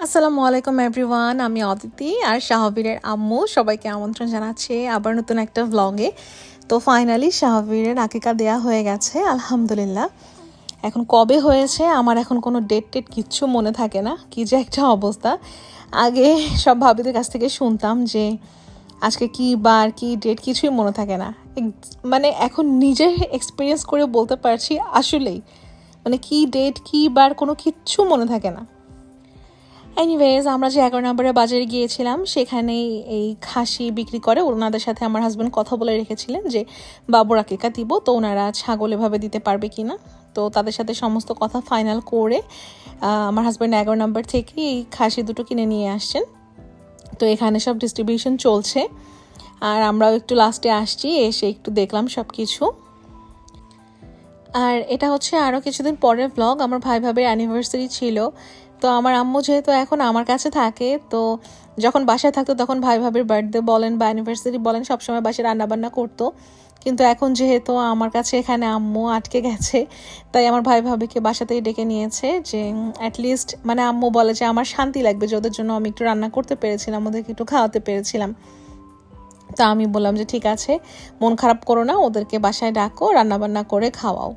আসসালামু আলাইকুম এভরিওয়ান, আমি অদিতি আর শাহবীরের আম্মু সবাইকে আমন্ত্রণ জানাচ্ছি আবার নতুন একটা ভ্লগে। তো ফাইনালি শাহবীরের আকিকা দেয়া হয়ে গেছে আলহামদুলিল্লাহ। এখন কবে হয়েছে আমার এখন কোনো ডেট কিচ্ছু মনে থাকে না, কি যে একটা অবস্থা। আগে সব ভাবিদের কাছ থেকে শুনতাম যে আজকে কি বার কি ডেট কিছুই মনে থাকে না, মানে এখন নিজে এক্সপিরিয়েন্স করে বলতে পারছি আসলেই মানে কি ডেট কি বার কোনো কিচ্ছু মনে থাকে না। এনিওয়েজ, আমরা যে 11 নম্বরের বাজারে গিয়েছিলাম সেখানেই এই খাসি বিক্রি করে, ওনাদের সাথে আমার হাজব্যান্ড কথা বলে রেখেছিলেন যে বাবুর আকিকা দিব, তো ওনারা ছাগল এভাবে দিতে পারবে কি না। তো তাদের সাথে সমস্ত কথা ফাইনাল করে আমার হাজব্যান্ড 11 নম্বর থেকে এই খাসি দুটো কিনে নিয়ে আসছেন। তো এখানে সব ডিস্ট্রিবিউশন চলছে আর আমরাও একটু লাস্টে আসছি, এসে একটু দেখলাম সব কিছু। আর এটা হচ্ছে আরও কিছুদিন পরের ব্লগ, আমার ভাই ভাবির অ্যানিভার্সারি ছিল। তো আমার আম্মু যেহেতু এখন আমার কাছে থাকে, তো যখন বাসায় থাকতো তখন ভাই ভাবির বার্থডে বলেন বা অ্যানিভার্সারি বলেন সবসময় বাসায় রান্নাবান্না করতো। কিন্তু এখন যেহেতু আমার কাছে এখানে আম্মু আটকে গেছে, তাই আমার ভাই ভাবিকে বাসাতেই ডেকে নিয়েছে যে অ্যাটলিস্ট মানে আম্মু বলে যে আমার শান্তি লাগবে যে ওদের জন্য আমি একটু রান্না করতে পেরেছিলাম, ওদেরকে একটু খাওয়াতে পেরেছিলাম। তা আমি বললাম যে ঠিক আছে, মন খারাপ করো না, ওদেরকে বাসায় ডাকো, রান্নাবান্না করে খাওয়াও।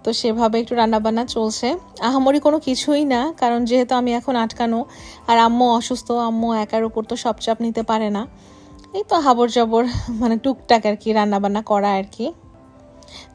তো সেভাবে একটু রান্নাবান্না চলছে, আহামরি কোনো কিছুই না, কারণ যেহেতু আমি এখন আটকানো আর আম্মু অসুস্থ, আম্মু একার উপর তো সব চাপ নিতে পারে না। এই তো হাবর জবর মানে টুকটাক আর কি রান্নাবান্না করা আর কি।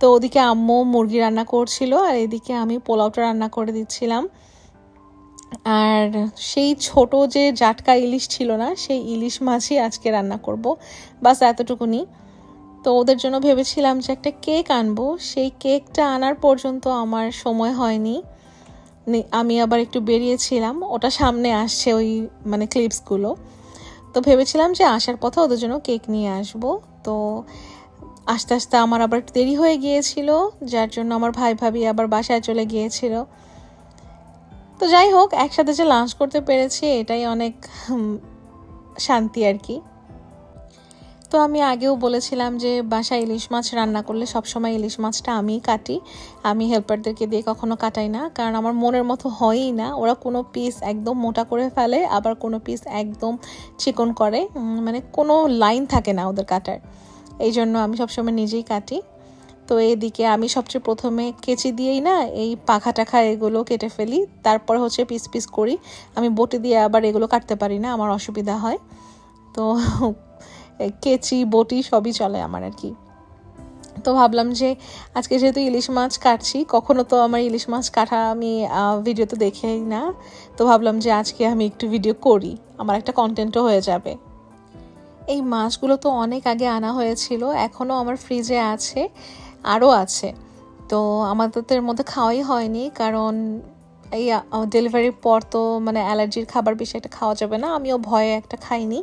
তো ওদিকে আম্মু মুরগি রান্না করছিল আর এদিকে আমি পোলাওটা রান্না করে দিচ্ছিলাম। আর সেই ছোট যে জাটকা ইলিশ ছিল না, সেই ইলিশ মাছই আজকে রান্না করব, বাস এতটুকুনি। তো ওদের জন্য ভেবেছিলাম যে একটা কেক আনবো, সেই কেকটা আনার পর্যন্ত আমার সময় হয়নি। আমি আবার একটু বেরিয়েছিলাম, ওটা সামনে আসছে ওই মানে ক্লিপসগুলো। তো ভেবেছিলাম যে আসার পথে ওদের জন্য কেক নিয়ে আসব। তো আস্তে আস্তে আমার আবার দেরি হয়ে গিয়েছিল, যার জন্য আমার ভাই ভাবি আবার বাসায় চলে গিয়েছিল। তো যাই হোক, একসাথে যে লাঞ্চ করতে পেরেছি এটাই অনেক শান্তি আর কি। তো আমি আগেও বলেছিলাম যে বাসায় ইলিশ মাছ রান্না করলে সবসময় ইলিশ মাছটা আমিই কাটি, আমি হেল্পারদেরকে দিয়ে কখনো কাটাই না, কারণ আমার মনের মতো হয়ই না। ওরা কোনো পিস একদম মোটা করে ফেলে, আবার কোনো পিস একদম চিকন করে, মানে কোনো লাইন থাকে না ওদের কাটার। এই জন্য আমি সবসময় নিজেই কাটি। তো এদিকে আমি সবচেয়ে প্রথমে কেচি দিয়েই না এই পাখা টাখা এগুলো কেটে ফেলি, তারপর হচ্ছে পিস পিস করি। আমি বটি দিয়ে আবার এগুলো কাটতে পারি না, আমার অসুবিধা হয়। তো কেচি বটি সবই চলে আমার আর কি। তো ভাবলাম যে আজকে যেহেতু ইলিশ মাছ কাটছি, কখনো তো আমার ইলিশ মাছ কাটা আমি ভিডিও তো দেখেই না, তো ভাবলাম যে আজকে আমি একটু ভিডিও করি, আমার একটা কন্টেন্টও হয়ে যাবে। এই মাছগুলো তো অনেক আগে আনা হয়েছিল, এখনও আমার ফ্রিজে আছে, আরও আছে। তো আমাদের মধ্যে খাওয়াই হয়নি, কারণ এই ডেলিভারির পর তো মানে অ্যালার্জির খাবার বেশি একটা খাওয়া যাবে না, আমিও ভয়ে একটা খাইনি।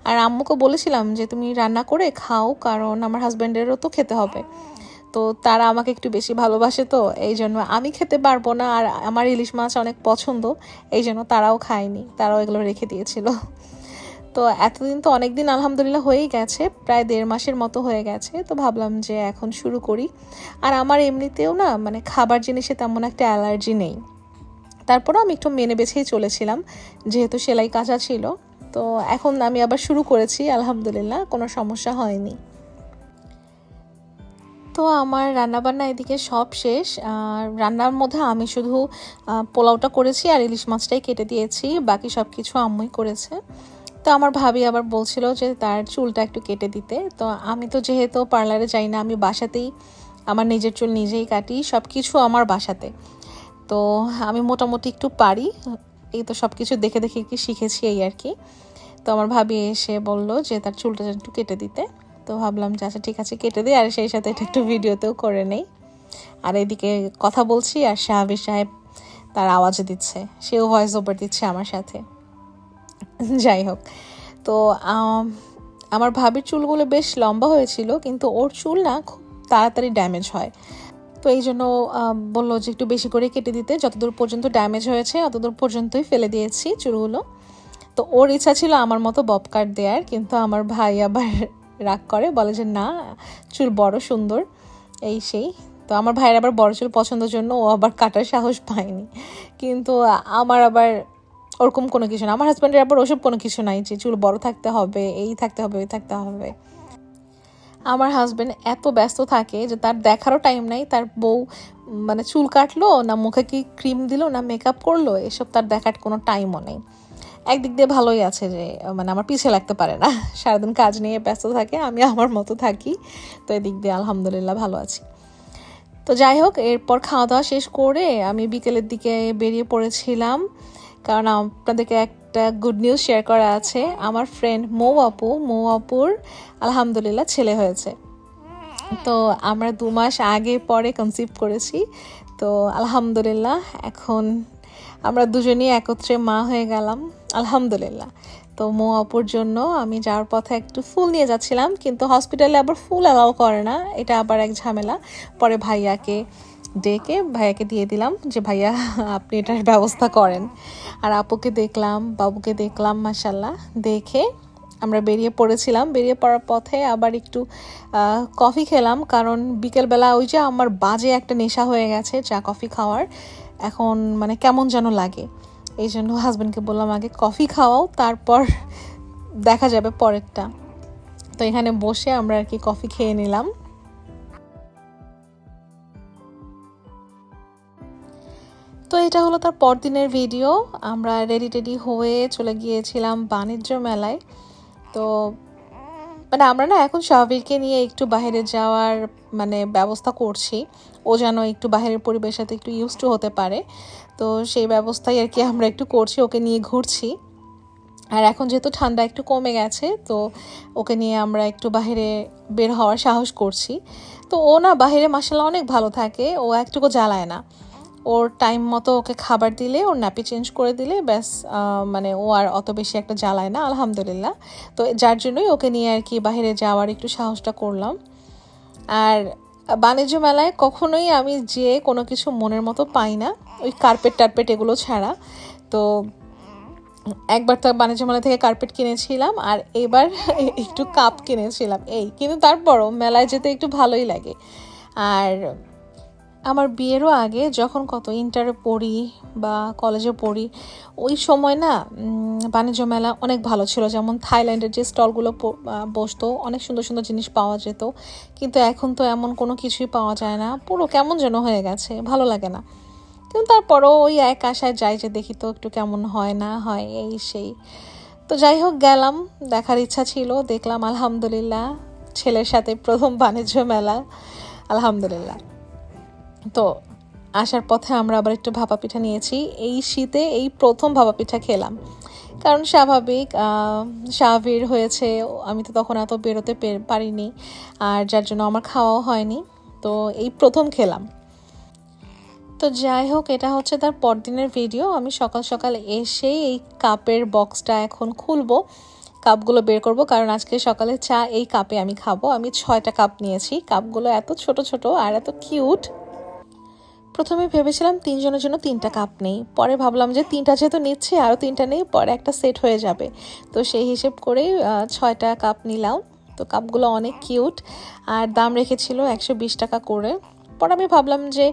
আর আম্মুকে বলেছিলাম যে তুমি রান্না করে খাও, কারণ আমার হাজব্যান্ডেরও তো খেতে হবে। তো তারা আমাকে একটু বেশি ভালোবাসে, তো এই জন্য আমি খেতে পারবো না, আর আমার ইলিশ মাছ অনেক পছন্দ, এই জন্য তারাও খায়নি, তারাও এগুলো রেখে দিয়েছিল। তো এতদিন তো অনেক দিন আলহামদুলিল্লাহ হয়েই গেছে, প্রায় 1.5 মাসের মতো হয়ে গেছে। তো ভাবলাম যে এখন শুরু করি। আর আমার এমনিতেও না মানে খাবার জিনিসে তেমন একটা অ্যালার্জি নেই, তারপরেও আমি একটু মেনে বেছেই চলেছিলাম যেহেতু সেলাই কাঁচা ছিল। তো এখন আমি আবার শুরু করেছি, আলহামদুলিল্লাহ কোনো সমস্যা হয়নি। তো আমার রান্নাবান্না এদিকে সব শেষ। রান্নার মধ্যে আমি শুধু পোলাওটা করেছি আর ইলিশ মাছটাই কেটে দিয়েছি, বাকি সব কিছু আম্মুই করেছে। তো আমার ভাবি আবার বলছিল যে তার চুলটা একটু কেটে দিতে, তো আমি তো যেহেতু পার্লারে যাই না, আমি বাসাতেই আমার নিজের চুল নিজেই কাটি, সব কিছু আমার বাসাতে। তো আমি মোটামুটি একটু পারি, এই তো সব কিছু দেখে দেখে কি শিখেছি এই আর কি। তো আমার ভাবি এসে বলল যে তার চুলটা একটু কেটে দিতে। তো ভাবলাম যে আচ্ছা ঠিক আছে কেটে দিই, আর সেই সাথে এটা একটু ভিডিওতেও করে নেই। আর এদিকে কথা বলছি আর শাহাবি সাহেব তার আওয়াজ দিচ্ছে, সেও ভয়েস ওভার দিচ্ছে আমার সাথে। যাই হোক, তো আমার ভাবির চুলগুলো বেশ লম্বা হয়েছিল, কিন্তু ওর চুল না খুব তাড়াতাড়ি ড্যামেজ হয়। তো এই জন্য বললো যে একটু বেশি করে কেটে দিতে, যতদূর পর্যন্ত ড্যামেজ হয়েছে অতদূর পর্যন্তই ফেলে দিয়েছি চুলগুলো। তো ওর ইচ্ছা ছিল আমার মতো বব কাট দেওয়ার, কিন্তু আমার ভাই আবার রাগ করে, বলে যে না, চুল বড় সুন্দর এই সেই। তো আমার ভাইয়ের আবার বড় চুল পছন্দের জন্য ও আবার কাটার সাহস পায়নি, কিন্তু আমার আবার ওরকম কোনো কিছু না। আমার হাজব্যান্ডের আবার ওসব কোনো কিছু নাই যে চুল বড় থাকতে হবে, এই থাকতে হবে, ওই থাকতে হবে। আমার হাজব্যান্ড এত ব্যস্ত থাকে যে তার দেখারও টাইম নাই তার বউ মানে চুল কাটলো না, মুখে কি ক্রিম দিল না, মেকআপ করলো, এসব তার দেখার কোনো টাইমও নেই। একদিক দিয়ে ভালোই আছে যে মানে আমার পিছিয়ে লাগতে পারে না, সারাদিন কাজ নিয়ে ব্যস্ত থাকে, আমি আমার মতো থাকি। তো এদিক দিয়ে আলহামদুলিল্লাহ ভালো আছি। তো যাই হোক, এরপর খাওয়া দাওয়া শেষ করে আমি বিকেলের দিকে বেরিয়ে পড়েছিলাম, কারণ আপনাদেরকে একটা গুড নিউজ শেয়ার করা আছে। আমার ফ্রেন্ড মৌ আপুর আলহামদুলিল্লাহ ছেলে হয়েছে। তো আমরা 2 মাস আগে পরে কনসিভ করেছি। তো আলহামদুলিল্লাহ এখন আমরা দুজনেই একত্রে মা হয়ে গেলাম আলহামদুলিল্লাহ। তো মৌ আপুর জন্য আমি যাওয়ার পথে একটু ফুল নিয়ে যাচ্ছিলাম, কিন্তু হসপিটালে আবার ফুল অ্যালাউ করে না, এটা আবার এক ঝামেলা। পরে ভাইয়াকে ডেকে ভাইয়াকে দিয়ে দিলাম যে ভাইয়া আপনি এটার ব্যবস্থা করেন। আর আপুকে দেখলাম, বাবুকে দেখলাম, মাশাল্লাহ দেখে আমরা বেরিয়ে পড়েছিলাম। বেরিয়ে পড়ার পথে আবার একটু কফি খেলাম, কারণ বিকেলবেলা ওই যে আমার বাজে একটা নেশা হয়ে গেছে চা কফি খাওয়ার, এখন মানে কেমন যেন লাগে। এই জন্য হাজব্যান্ডকে বললাম আগে কফি খাওয়াও, তারপর দেখা যাবে পরেরটা। তো এখানে বসে আমরা আর কি কফি খেয়ে নিলাম। তো এটা হলো তার পরদিনের ভিডিও। আমরা রেডি হয়ে চলে গিয়েছিলাম বাণিজ্য মেলায়। তো মানে আমরা না এখন শাহবীরকে নিয়ে একটু বাইরে যাওয়ার মানে ব্যবস্থা করছি, ও যেন একটু বাইরের পরিবেশের সাথে একটু ইউজ টু হতে পারে। তো সেই ব্যবস্থাই আর কি আমরা একটু করছি, ওকে নিয়ে ঘুরছি। আর এখন যেহেতু ঠান্ডা একটু কমে গেছে, তো ওকে নিয়ে আমরা একটু বাইরে বের হওয়ার সাহস করছি। তো ও না বাইরে মাশাআল্লাহ অনেক ভালো থাকে, ও একটুকু জ্বালায় না। ওর টাইম মতো ওকে খাবার দিলে, ওর ন্যাপি চেঞ্জ করে দিলে ব্যাস, মানে ও আর অত বেশি একটা জ্বালায় না আলহামদুলিল্লাহ। তো যার জন্যই ওকে নিয়ে আর কি বাইরে যাওয়ার একটু সাহসটা করলাম। আর বাণিজ্য মেলায় কখনোই আমি যে কোনো কিছু মনের মতো পাই না, ওই কার্পেট টার্পেট এগুলো ছাড়া। তো একবার তো বাণিজ্য মেলা থেকে কার্পেট কিনেছিলাম, আর এবার একটু কাপ কিনেছিলাম এই, কিন্তু তারপরও মেলায় যেতে একটু ভালোই লাগে। আর আমার বিয়েরও আগে যখন কত ইন্টারে পড়ি বা কলেজে পড়ি, ওই সময় না বাণিজ্য মেলা অনেক ভালো ছিল। যেমন থাইল্যান্ডের যে স্টলগুলো বসতো, অনেক সুন্দর সুন্দর জিনিস পাওয়া যেত। কিন্তু এখন তো এমন কোনো কিছুই পাওয়া যায় না, পুরো কেমন যেন হয়ে গেছে, ভালো লাগে না। কিন্তু তারপরও ওই এক আশায় যাই যে দেখি তো একটু কেমন হয় না হয়, এই সেই। তো যাই হোক গেলাম, দেখার ইচ্ছা ছিল, দেখলাম আলহামদুলিল্লাহ। ছেলের সাথে প্রথম বাণিজ্য মেলা আলহামদুলিল্লাহ। তো আসার পথে আমরা আবার একটু ভাপা পিঠা নিয়েছি, এই শীতে এই প্রথম ভাপা পিঠা খেলাম। কারণ স্বাভাবিক শাহবীর হয়েছে, আমি তো তখন এত বেরোতে পারিনি, আর যার জন্য আমার খাওয়াও হয়নি। তো এই প্রথম খেলাম। তো যাই হোক, এটা হচ্ছে তার পরদিনের ভিডিও। আমি সকাল সকাল এসেই এই কাপের বক্সটা এখন খুলবো, কাপগুলো বের করব, কারণ আজকে সকালে চা এই কাপে আমি খাবো। আমি 6টা কাপ নিয়েছি, কাপগুলো এত ছোট ছোট আর এত কিউট। প্রথমে ভেবেছিলাম 3 জনের জন্য 3টা কাপ নেই, পরে ভাবলাম যে 3টা যেহেতু নিচ্ছে আরও 3টা নেই, পরে একটা সেট হয়ে যাবে। তো সেই হিসেব করেই 6টা কাপ নিলাম। তো কাপগুলো অনেক কিউট, আর দাম রেখেছিল 120 টাকা করে। পরে আমি ভাবলাম যে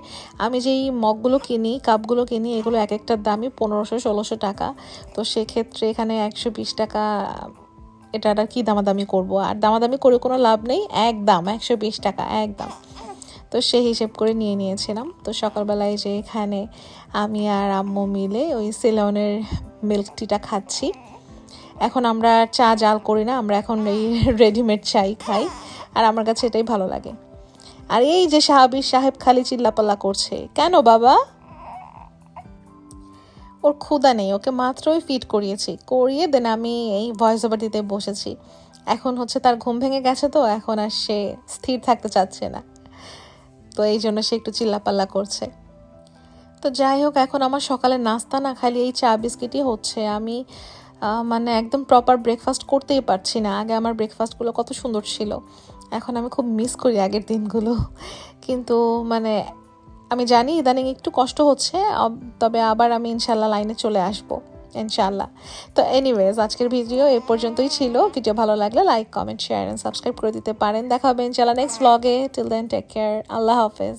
আমি যেই মগগুলো কিনি, কাপগুলো কিনি, এগুলো এক একটার দামই 1500-1600 টাকা। তো সেক্ষেত্রে এখানে 120 টাকা, এটা আর কি দামাদামি করব, আর দামাদামি করে কোনো লাভ নেই, একদম 120 টাকা একদম। তো সেই হিসেব করে নিয়ে নিয়েছিলাম। তো সকালবেলায় যে এখানে আমি আর আম্মু মিলে ওই সিলনের মিল্ক টিটা খাচ্ছি। এখন আমরা চা জাল করি না, আমরা এখন এই রেডিমেড চাই খাই, আর আমার কাছে এটাই ভালো লাগে। আর এই যে সাহাবীর সাহেব খালি চিল্লাপাল্লা করছে, কেন বাবা? ওর ক্ষুধা নেই, ওকে মাত্রই ফিড করিয়ে দেন আমি এই ভয়েস ওভার দিতে বসেছি। এখন হচ্ছে তার ঘুম ভেঙে গেছে, তো এখন আর সে স্থির থাকতে চাচ্ছে না, তো এই জন্য সে একটু চিল্লাপাল্লা করছে। তো যাই হোক, এখন আমার সকালে নাস্তা না খালি এই চা বিস্কিটই হচ্ছে। আমি মানে একদম প্রপার ব্রেকফাস্ট করতেই পারছি না। আগে আমার ব্রেকফাস্টগুলো কত সুন্দর ছিল, এখন আমি খুব মিস করি আগের দিনগুলো। কিন্তু মানে আমি জানি ইদানিং একটু কষ্ট হচ্ছে, তবে আবার আমি ইনশাল্লাহ লাইনে চলে আসবো ইনশাল্লাহ। তো এনিওয়েজ, আজকের ভিডিও এ পর্যন্তই ছিল। ভিডিও ভালো লাগলে like, comment, share and subscribe করে দিতে পারেন। দেখা হবে ইনশাল্লাহ নেক্সট ব্লগে। টিল দেন টেক কেয়ার, আল্লাহ হাফেজ।